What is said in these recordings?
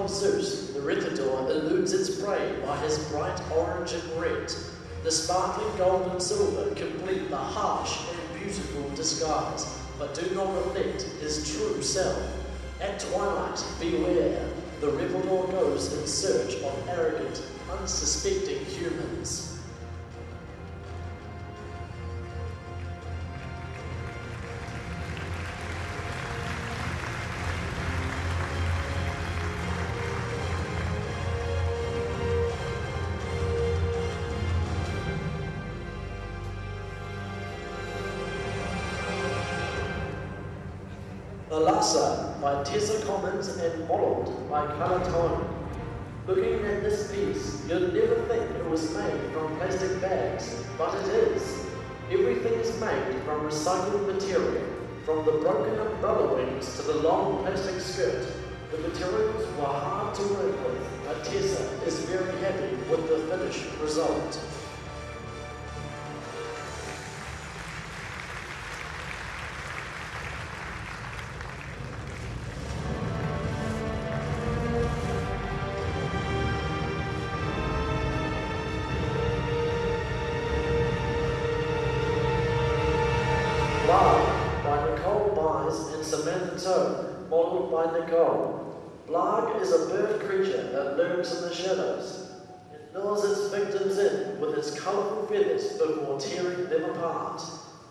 of Zeus, the Retador eludes its prey by his bright orange and red. The sparkling gold and silver complete the harsh and beautiful disguise, but do not reflect his true self. At twilight, beware, the revelador goes in search of arrogant, unsuspecting humans. Alasa by Tessa Commons and modeled by Calatoni. Looking at this piece, you'd never think it was made from plastic bags, but it is. Everything is made from recycled material, from the broken umbrella wings to the long plastic skirt. The materials were hard to work with, but Tessa is very happy with the finished result. Modeled by Nicole. Blarg is a bird creature that lurks in the shadows. It lures its victims in with its colourful feathers before tearing them apart.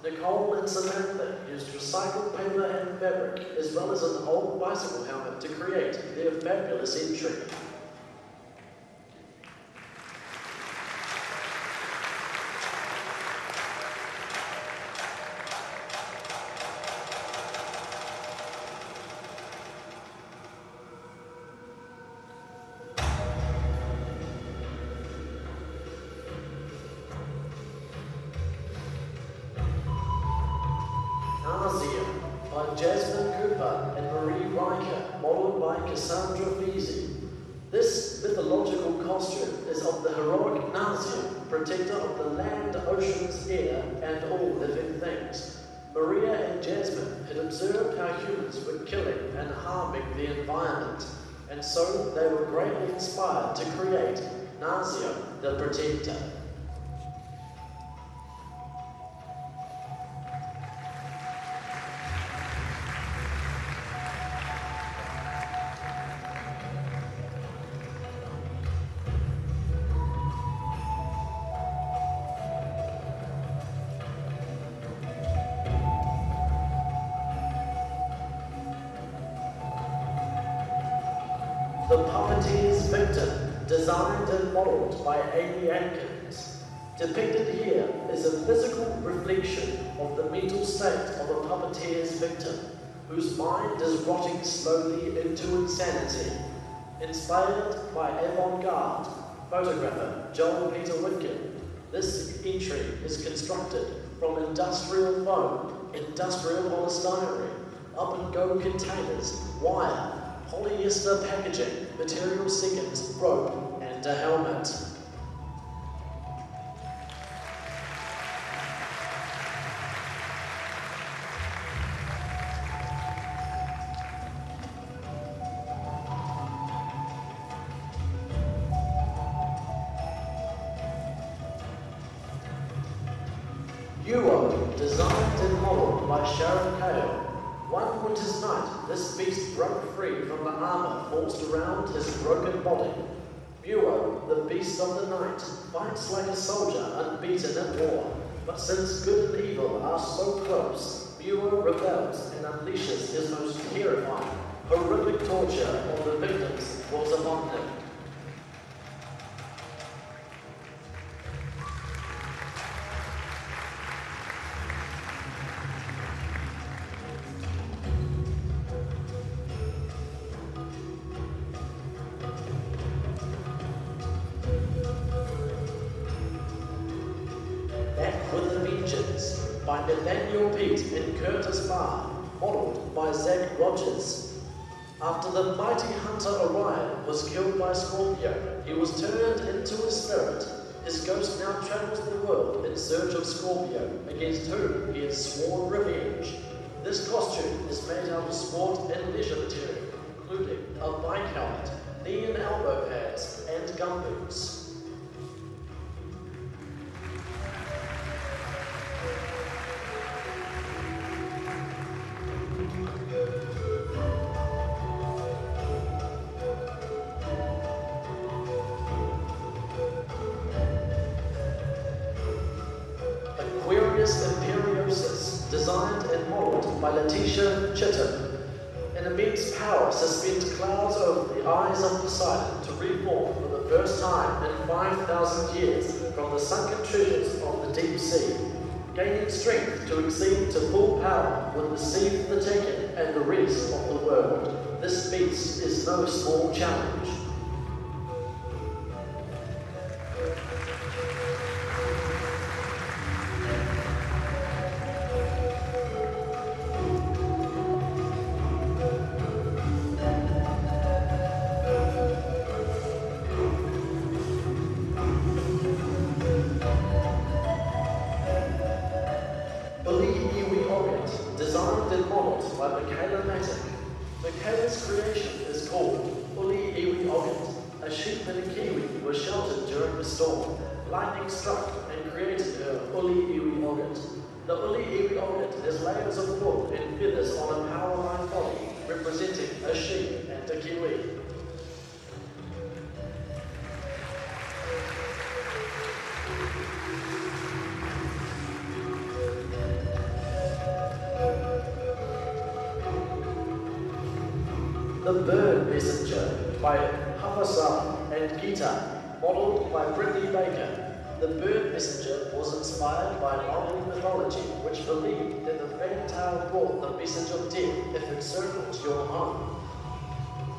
Nicole and Samantha used recycled paper and fabric as well as an old bicycle helmet to create their fabulous entry. This mythological costume is of the heroic Nazian, protector of the land, oceans, air, and all living things. Maria and Jasmine had observed how humans were killing and harming the environment, and so they were greatly inspired to create Nazia the Protector. The Puppeteer's Victim, designed and modelled by Amy Atkins. Depicted here is a physical reflection of the mental state of a puppeteer's victim, whose mind is rotting slowly into insanity. Inspired by avant-garde photographer Joel Peter Whitkin, this entry is constructed from industrial foam, industrial polystyrene, up-and-go containers, wire, polyester packaging, material seconds, rope, and a helmet. Uo, designed and modelled by Sharon Cale. One winter's night, this beast broke free from the armour forced around his broken body. Buo, the beast of the night, fights like a soldier unbeaten in war. But since good and evil are so close, Buo rebels and unleashes his most terrifying, horrific torture of the victims falls upon him. By Nathaniel Pete in Curtis Bar, modelled by Zach Rogers. After the mighty hunter Orion was killed by Scorpio, he was turned into a spirit. His ghost now travels the world in search of Scorpio, against whom he has sworn revenge. This costume is made out of sport and leisure material, including a bike helmet, knee and elbow pads, and gumboots. Designed and modelled by Letitia Chittum. An immense power suspends clouds over the eyes of Poseidon to reform for the first time in 5,000 years from the sunken treasures of the deep sea, gaining strength to exceed to full power with the sea for the taking and the rest of the world. This beast is no small challenge. Michaela's creation is called Uli Iwi Ogat. A sheep and a kiwi were sheltered during the storm. Lightning struck and created her Uli Iwi Ogat. The Uli Iwi Ogat has layers of wool and feathers on a power line body, representing a sheep and a kiwi. The Bird Messenger by Hafasa and Gita, modelled by Brittany Baker. The Bird Messenger was inspired by modern mythology, which believed that the fantail brought the message of death if it circled your home.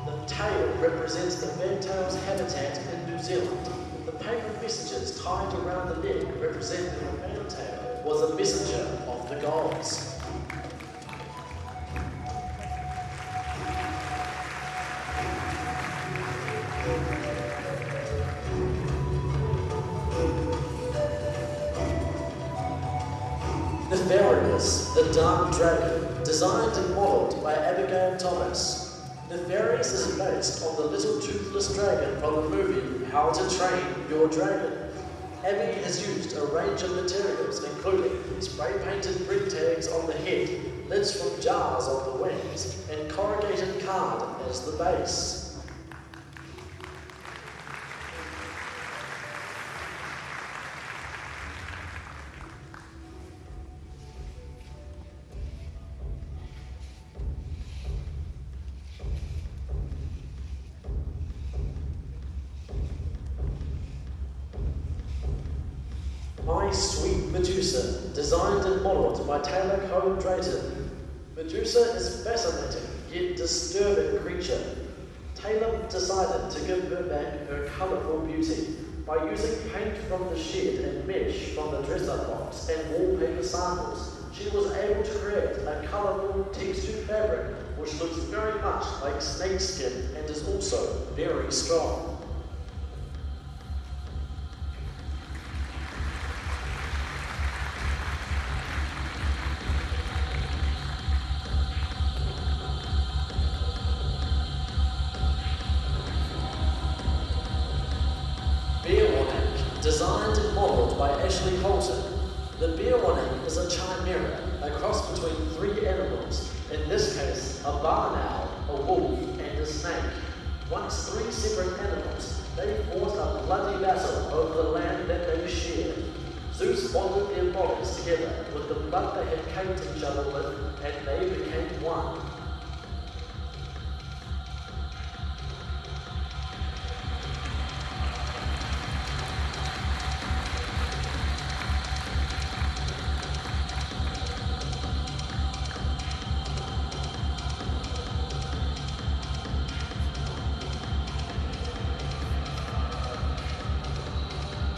The tail represents the fantail's habitat in New Zealand. The paper messages tied around the neck represent that the fantail was a messenger of the gods. Nefarious, the Dark Dragon, designed and modelled by Abigail Thomas. Nefarious is based on the little toothless dragon from the movie How to Train Your Dragon. Abby has used a range of materials including spray-painted print tags on the head, lids from jars on the wings, and corrugated card as the base. My Sweet Medusa, designed and modelled by Taylor Cone Drayton. Medusa is a fascinating yet disturbing creature. Taylor decided to give her back her colourful beauty by using paint from the shed and mesh from the dress-up box and wallpaper samples. She was able to create a colourful textured fabric which looks very much like snakeskin and is also very strong. Designed and modelled by Ashley Holton. The Beerwanning is a chimera, a cross between three animals, in this case a barn owl, a wolf and a snake. Once three separate animals, they fought a bloody battle over the land that they shared. Zeus bonded their bodies together with the blood they had caked each other with, and they became one.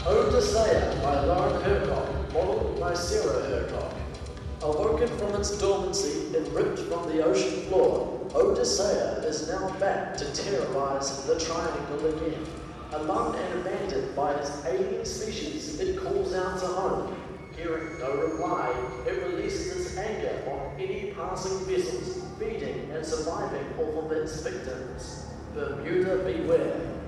Odysseia by Lauren Hercock, modelled by Sarah Hercock. Awoken from its dormancy and ripped from the ocean floor, Odysseia is now back to terrorise the triangle again. Alone and abandoned by its alien species, it calls out to home. Hearing no reply, it releases its anger on any passing vessels, feeding and surviving off of its victims. Bermuda beware.